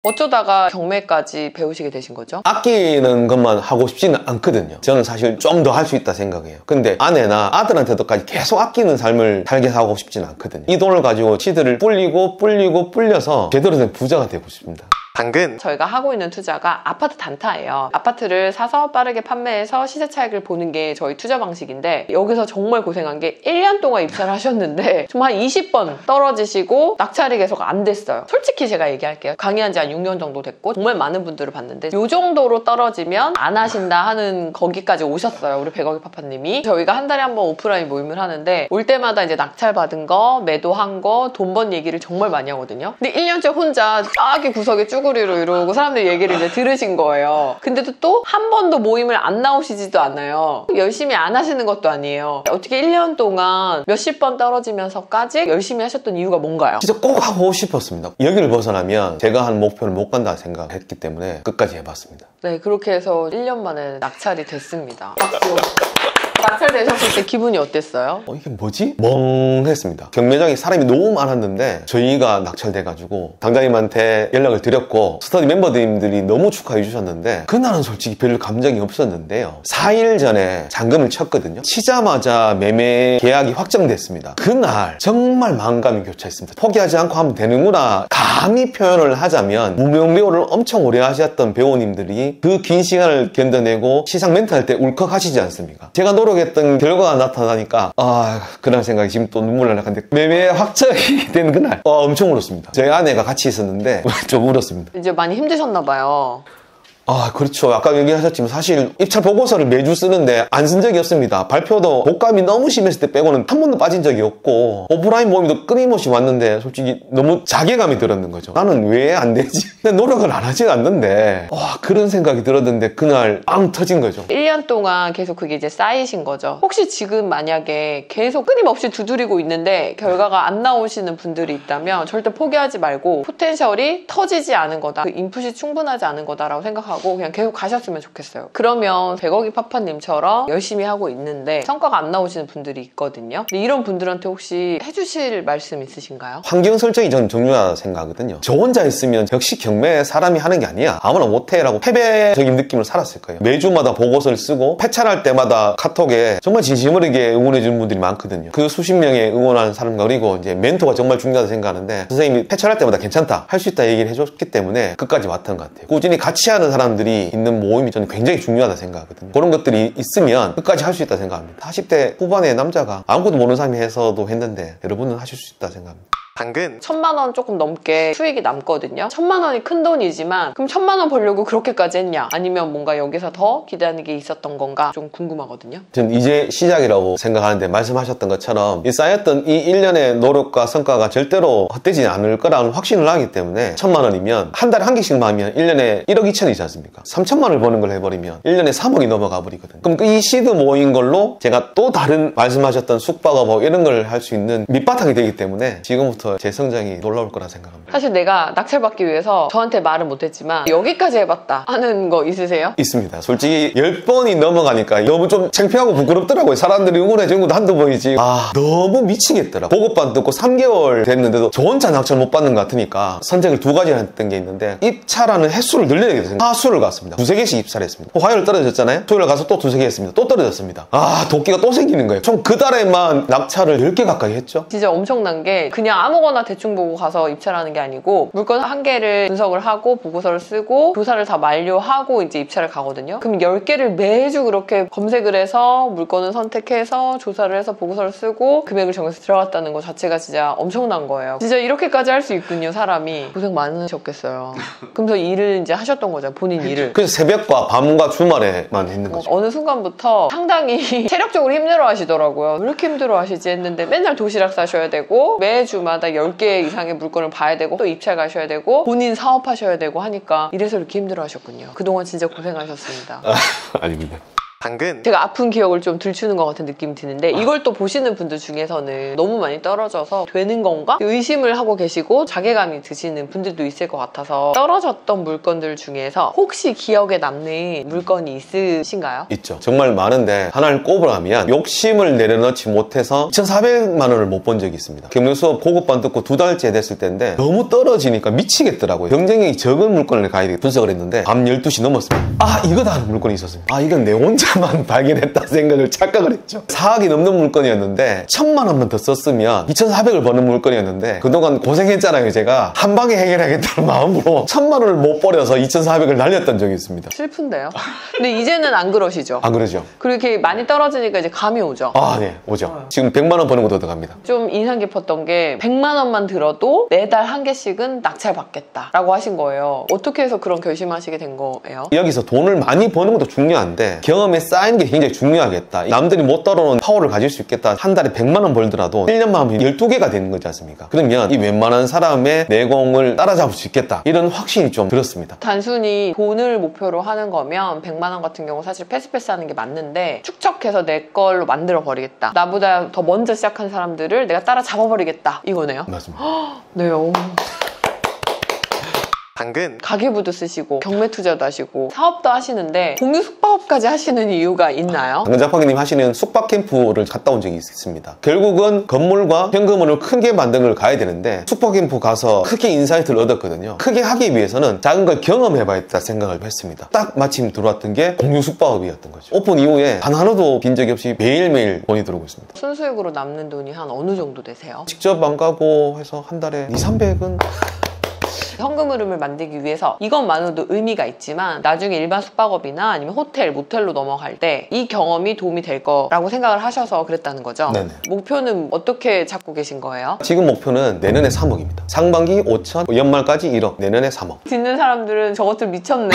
어쩌다가 경매까지 배우시게 되신 거죠? 아끼는 것만 하고 싶지는 않거든요. 저는 사실 좀 더 할 수 있다 생각해요. 근데 아내나 아들한테도까지 계속 아끼는 삶을 살게 하고 싶지는 않거든요. 이 돈을 가지고 치들을 불려서 제대로 된 부자가 되고 싶습니다. 당근. 저희가 하고 있는 투자가 아파트 단타예요. 아파트를 사서 빠르게 판매해서 시세 차익을 보는 게 저희 투자 방식인데, 여기서 정말 고생한 게 1년 동안 입사를 하셨는데 정말 한 20번 떨어지시고 낙찰이 계속 안 됐어요. 솔직히 제가 얘기할게요. 강의한 지 한 6년 정도 됐고 정말 많은 분들을 봤는데 이 정도로 떨어지면 안 하신다 하는 거기까지 오셨어요. 우리 백억이 파파님이. 저희가 한 달에 한 번 오프라인 모임을 하는데 올 때마다 이제 낙찰 받은 거, 매도한 거, 돈 번 얘기를 정말 많이 하거든요. 근데 1년째 혼자 쫙이 구석에 쭈구리로 이러고 사람들 얘기를 이제 들으신 거예요. 근데도 또 한 번도 모임을 안 나오시지도 않아요. 열심히 안 하시는 것도 아니에요. 어떻게 1년 동안 몇십 번 떨어지면서까지 열심히 하셨던 이유가 뭔가요? 진짜 꼭 하고 싶었습니다. 여기를 벗어나면 제가 한 목표를 못 간다 생각했기 때문에 끝까지 해봤습니다. 네, 그렇게 해서 1년 만에 낙찰이 됐습니다. 박수. 낙찰되셨을 때 기분이 어땠어요? 이게 뭐지? 멍했습니다. 경매장에 사람이 너무 많았는데 저희가 낙찰돼가지고 당장님한테 연락을 드렸고 스터디 멤버들이 너무 축하해 주셨는데 그날은 솔직히 별 감정이 없었는데요. 4일 전에 잔금을 쳤거든요. 치자마자 매매 계약이 확정됐습니다. 그날 정말 마음감이 교차했습니다. 포기하지 않고 하면 되는구나. 감히 표현을 하자면 무명배우를 엄청 오래 하셨던 배우님들이 그 긴 시간을 견뎌내고 시상 멘트 할 때 울컥하시지 않습니까? 제가 노력했던 결과가 나타나니까 그런 생각이 지금 또 눈물 나는데 매매 확정이 된 그날 엄청 울었습니다. 저희 아내가 같이 있었는데 좀 울었습니다. 이제 많이 힘드셨나 봐요. 그렇죠. 아까 얘기하셨지만 사실 입찰 보고서를 매주 쓰는데 안 쓴 적이 없습니다. 발표도 독감이 너무 심했을 때 빼고는 한 번도 빠진 적이 없고 오프라인 모임도 끊임없이 왔는데 솔직히 너무 자괴감이 들었는 거죠. 나는 왜 안 되지? 노력을 안 하진 않는데 그런 생각이 들었는데 그날 빵 터진 거죠. 1년 동안 계속 그게 이제 쌓이신 거죠. 혹시 지금 만약에 계속 끊임없이 두드리고 있는데 결과가 안 나오시는 분들이 있다면 절대 포기하지 말고 포텐셜이 터지지 않은 거다. 그 인풋이 충분하지 않은 거다라고 생각하고 그냥 계속 가셨으면 좋겠어요. 그러면 백억이 파파님처럼 열심히 하고 있는데 성과가 안 나오시는 분들이 있거든요. 근데 이런 분들한테 혹시 해주실 말씀 있으신가요? 환경 설정이 저는 중요하다고 생각하거든요. 저 혼자 있으면 역시 경매 사람이 하는 게 아니야. 아무나 못해 라고 패배적인 느낌을 살았을 거예요. 매주마다 보고서를 쓰고 패찰할 때마다 카톡에 정말 진심어리게 응원해 주는 분들이 많거든요. 그 수십 명의 응원하는 사람과 그리고 이제 멘토가 정말 중요하다고 생각하는데 선생님이 패찰할 때마다 괜찮다, 할 수 있다 얘기를 해줬기 때문에 끝까지 왔던 것 같아요. 꾸준히 같이 하는 사람들이 있는 모임이 저는 굉장히 중요하다 생각하거든요. 그런 것들이 있으면 끝까지 할 수 있다 생각합니다. 40대 후반의 남자가 아무것도 모르는 사람이 해서도 했는데 여러분은 하실 수 있다 생각합니다. 당근. 1000만 원 조금 넘게 수익이 남거든요. 1000만 원이 큰 돈이지만 그럼 1000만 원 벌려고 그렇게까지 했냐? 아니면 뭔가 여기서 더 기대하는 게 있었던 건가? 좀 궁금하거든요. 저는 이제 시작이라고 생각하는데 말씀하셨던 것처럼 이 쌓였던 이 1년의 노력과 성과가 절대로 헛되지 않을 거라는 확신을 하기 때문에 1000만 원이면 한 달에 한 개씩만 하면 1년에 1억 2천이지 않습니까? 3천만 원을 버는 걸 해버리면 1년에 3억이 넘어가 버리거든요. 그럼 이 시드 모인 걸로 제가 또 다른 말씀하셨던 숙박업 이런 걸 할 수 있는 밑바탕이 되기 때문에 지금부터 제 성장이 놀라울 거라 생각합니다. 사실 내가 낙찰받기 위해서 저한테 말은 못했지만 여기까지 해봤다 하는 거 있으세요? 있습니다. 솔직히 10번이 넘어가니까 너무 좀 창피하고 부끄럽더라고요. 사람들이 응원해주는 것도 한두 번이지 너무 미치겠더라. 보고만 듣고 3개월 됐는데도 저 혼자 낙찰 못 받는 것 같으니까 선택을 두 가지 했던 게 있는데 입찰하는 횟수를 늘려야겠다 생각. 하수를 갔습니다. 두세 개씩 입찰했습니다. 화요일 떨어졌잖아요. 토요일 가서 또 두세 개 했습니다. 또 떨어졌습니다. 도끼가 또 생기는 거예요. 총 그 달에만 낙찰을 10개 가까이 했죠. 진짜 엄청난 게 그냥 아무거나 대충 보고 가서 입찰하는 게 아니고 물건 한 개를 분석을 하고 보고서를 쓰고 조사를 다 만료하고 이제 입찰을 가거든요. 그럼 10개를 매주 그렇게 검색을 해서 물건을 선택해서 조사를 해서 보고서를 쓰고 금액을 정해서 들어갔다는 것 자체가 진짜 엄청난 거예요. 진짜 이렇게까지 할 수 있군요. 사람이. 고생 많으셨겠어요. 그러면서 일을 이제 하셨던 거죠. 본인 일을. 그래서 새벽과 밤과 주말에만 했는 거죠. 어느 순간부터 상당히 체력적으로 힘들어 하시더라고요. 왜 이렇게 힘들어 하시지 했는데 맨날 도시락 싸셔야 되고 매주마다 10개 이상의 물건을 봐야 되고 또 입찰 가셔야 되고 본인 사업하셔야 되고 하니까 이래서 이렇게 힘들어 하셨군요. 그동안 진짜 고생하셨습니다. 아닙니다. 당근. 제가 아픈 기억을 좀 들추는 것 같은 느낌이 드는데 이걸 또 보시는 분들 중에서는 너무 많이 떨어져서 되는 건가? 의심을 하고 계시고 자괴감이 드시는 분들도 있을 것 같아서 떨어졌던 물건들 중에서 혹시 기억에 남는 물건이 있으신가요? 있죠. 정말 많은데 하나를 꼽으라면 욕심을 내려놓지 못해서 2,400만 원을 못 본 적이 있습니다. 경매 수업 고급반 듣고 2달째 됐을 때인데 너무 떨어지니까 미치겠더라고요. 경쟁력이 적은 물건을 가야 분석을 했는데 밤 12시 넘었습니다. 아, 이거다 하는 물건이 있었습니다. 아, 이건 내 혼자만 발견했다 생각을 착각을 했죠. 4억이 넘는 물건이었는데 1,000만 원만 더 썼으면 2,400을 버는 물건이었는데 그동안 고생했잖아요. 제가 한 방에 해결하겠다는 마음으로 1,000만 원을 못 버려서 2,400을 날렸던 적이 있습니다. 슬픈데요? 근데 이제는 안 그러시죠? 안 그러죠? 그리고 이렇게 많이 떨어지니까 이제 감이 오죠? 아, 네, 오죠. 지금 100만 원 버는 것도 들어갑니다. 좀 인상 깊었던 게 100만 원만 들어도 매달 한 개씩은 낙찰 받겠다라고 하신 거예요. 어떻게 해서 그런 결심하시게 된 거예요? 여기서 돈을 많이 버는 것도 중요한데 경험에 쌓이는 게 굉장히 중요하겠다. 남들이 못 따라오는 파워를 가질 수 있겠다. 한 달에 100만 원 벌더라도 1년만 하면 12개가 되는 거지 않습니까? 그러면 이 웬만한 사람의 내공을 따라잡을 수 있겠다. 이런 확신이 좀 들었습니다. 단순히 돈을 목표로 하는 거면 100만 원 같은 경우 사실 패스패스 하는 게 맞는데 축적해서 내 걸로 만들어 버리겠다. 나보다 더 먼저 시작한 사람들을 내가 따라 잡아버리겠다. 이거네요? 맞습니다. 네. 당근. 가계부도 쓰시고 경매 투자도 하시고 사업도 하시는데 공유 숙박업까지 하시는 이유가 있나요? 당근 자파기님 하시는 숙박 캠프를 갔다 온 적이 있습니다. 결국은 건물과 현금원을 크게 만든 걸 가야 되는데 숙박 캠프 가서 크게 인사이트를 얻었거든요. 크게 하기 위해서는 작은 걸 경험해봐야겠다 생각을 했습니다. 딱 마침 들어왔던 게 공유 숙박업이었던 거죠. 오픈 이후에 단 하나도 빈 적이 없이 매일매일 돈이 들어오고 있습니다. 순수익으로 남는 돈이 한 어느 정도 되세요? 직접 안 가고 해서 한 달에 200~300은 현금 흐름을 만들기 위해서 이것만으로도 의미가 있지만 나중에 일반 숙박업이나 아니면 호텔, 모텔로 넘어갈 때 이 경험이 도움이 될 거라고 생각을 하셔서 그랬다는 거죠? 네네. 목표는 어떻게 잡고 계신 거예요? 지금 목표는 내년에 3억입니다. 상반기 5천, 연말까지 1억, 내년에 3억. 듣는 사람들은 저것들 미쳤네.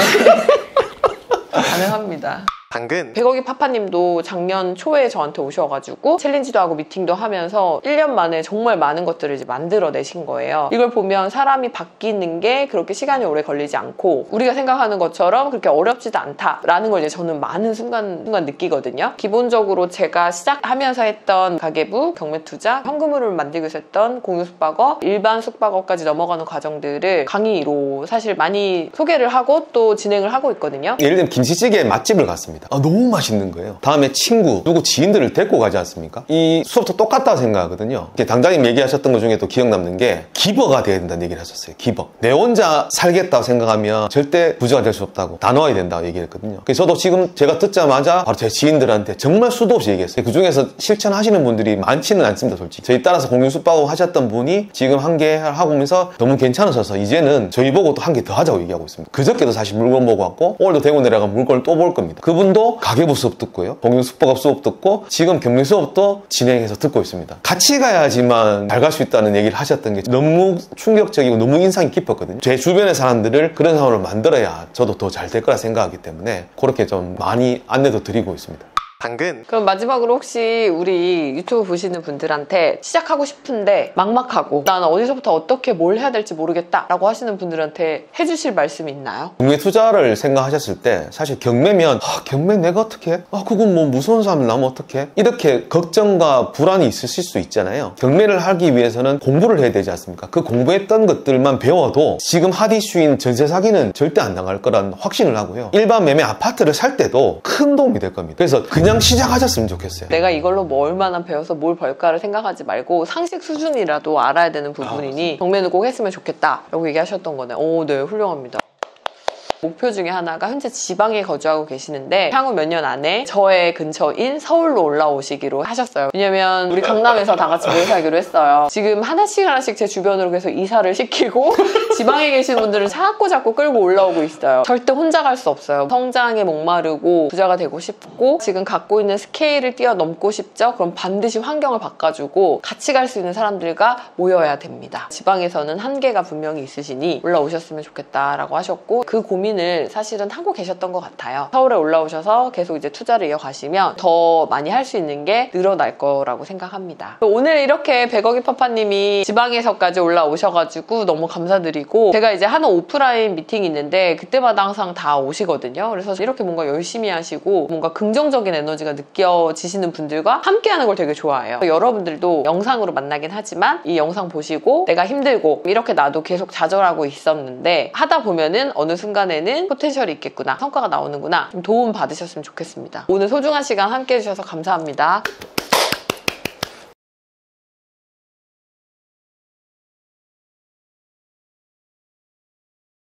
가능합니다. 당근. 100억이 파파님도 작년 초에 저한테 오셔가지고 챌린지도 하고 미팅도 하면서 1년 만에 정말 많은 것들을 이제 만들어내신 거예요. 이걸 보면 사람이 바뀌는 게 그렇게 시간이 오래 걸리지 않고 우리가 생각하는 것처럼 그렇게 어렵지도 않다라는 걸 이제 저는 많은 순간 느끼거든요. 기본적으로 제가 시작하면서 했던 가계부, 경매투자, 현금흐름을 만들고 있었던 공유 숙박업, 일반 숙박업까지 넘어가는 과정들을 강의로 사실 많이 소개를 하고 또 진행을 하고 있거든요. 예를 들면 김치찌개 맛집을 갔습니다. 너무 맛있는 거예요. 다음에 친구, 누구 지인들을 데리고 가지 않습니까? 이 수업도 똑같다고 생각하거든요. 당장님 얘기하셨던 것 중에 또 기억 남는 게 기버가 돼야 된다는 얘기를 하셨어요. 기버. 내 혼자 살겠다고 생각하면 절대 부자가 될 수 없다고 다 놓아야 된다고 얘기했거든요. 그래서 저도 지금 제가 듣자마자 바로 제 지인들한테 정말 수도 없이 얘기했어요. 그 중에서 실천하시는 분들이 많지는 않습니다, 솔직히. 저희 따라서 공유 숙박업 하셨던 분이 지금 한 개 하고 오면서 너무 괜찮으셔서 이제는 저희 보고 또 한 개 더 하자고 얘기하고 있습니다. 그저께도 사실 물건 보고 왔고 오늘도 대구 내려가면 물건을 또 볼 겁니다. 그분도 가계부 수업 듣고요. 공유 숙박업 수업 듣고 지금 경매 수업도 진행해서 듣고 있습니다. 같이 가야지만 잘 갈 수 있다는 얘기를 하셨던 게 너무 충격적이고 너무 인상이 깊었거든요. 제 주변의 사람들을 그런 상황을 만들어야 저도 더 잘 될 거라 생각하기 때문에 그렇게 좀 많이 안내도 드리고 있습니다. 당근. 그럼 마지막으로 혹시 우리 유튜브 보시는 분들한테 시작하고 싶은데 막막하고 나는 어디서부터 어떻게 뭘 해야 될지 모르겠다 라고 하시는 분들한테 해주실 말씀이 있나요? 경매 투자를 생각하셨을 때 사실 경매면 경매 내가 어떻게 해? 그건 뭐 무서운 사람 나면 어떻게 해? 이렇게 걱정과 불안이 있으실 수 있잖아요. 경매를 하기 위해서는 공부를 해야 되지 않습니까? 그 공부했던 것들만 배워도 지금 핫 이슈인 전세 사기는 절대 안 당할 거란 확신을 하고요. 일반 매매 아파트를 살 때도 큰 도움이 될 겁니다. 그래서 그냥 시작하셨으면 좋겠어요. 내가 이걸로 뭐 얼마나 배워서 뭘 벌까를 생각하지 말고 상식 수준이라도 알아야 되는 부분이니 경매는 꼭 했으면 좋겠다 라고 얘기하셨던 거네. 오, 네, 훌륭합니다. 목표 중에 하나가 현재 지방에 거주하고 계시는데 향후 몇 년 안에 저의 근처인 서울로 올라오시기로 하셨어요. 왜냐면 우리 강남에서 다 같이 모여 살기로 했어요. 지금 하나씩 제 주변으로 계속 이사를 시키고 지방에 계신 분들은 자꾸 끌고 올라오고 있어요. 절대 혼자 갈 수 없어요. 성장에 목마르고 부자가 되고 싶고 지금 갖고 있는 스케일을 뛰어넘고 싶죠? 그럼 반드시 환경을 바꿔주고 같이 갈 수 있는 사람들과 모여야 됩니다. 지방에서는 한계가 분명히 있으시니 올라오셨으면 좋겠다라고 하셨고 그 고민 고민을 사실은 하고 계셨던 것 같아요. 서울에 올라오셔서 계속 이제 투자를 이어가시면 더 많이 할 수 있는 게 늘어날 거라고 생각합니다. 오늘 이렇게 100억이 파파님이 지방에서까지 올라오셔가지고 너무 감사드리고, 제가 이제 하는 오프라인 미팅이 있는데 그때마다 항상 다 오시거든요. 그래서 이렇게 뭔가 열심히 하시고 뭔가 긍정적인 에너지가 느껴지시는 분들과 함께하는 걸 되게 좋아해요. 여러분들도 영상으로 만나긴 하지만 이 영상 보시고 내가 힘들고 이렇게 나도 계속 좌절하고 있었는데 하다 보면은 어느 순간에는 포텐셜이 있겠구나, 성과가 나오는구나, 좀 도움 받으셨으면 좋겠습니다. 오늘 소중한 시간 함께 해주셔서 감사합니다.